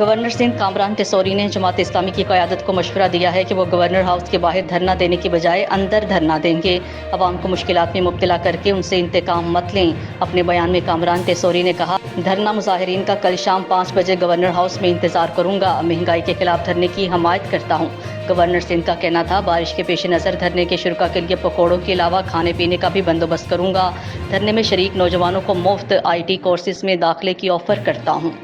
Governor Sindh Kamran Tessori ने जमात इस्लामी की क़यादत को मशवरा दिया है कि वो गवर्नर हाउस के बाहर धरना देने की बजाय अंदर धरना देंगे। अवाम को मुश्किलात में मुब्तला करके उनसे इंतकाम मत लें। अपने बयान में कामरान टेसोरी ने कहा, धरना मुजाहिरीन का कल शाम 5 बजे गवर्नर हाउस में इंतज़ार करूँगा। महंगाई के खिलाफ धरने की हमायत करता हूँ। गवर्नर सिंध का कहना था, बारिश के पेश नज़र धरने के शुरा के लिए पकौड़ों के अलावा खाने पीने का भी बंदोबस्त करूँगा। धरने में शरीक नौजवानों को मुफ्त IT कोर्सेज में दाखिले की ऑफ़र करता हूँ।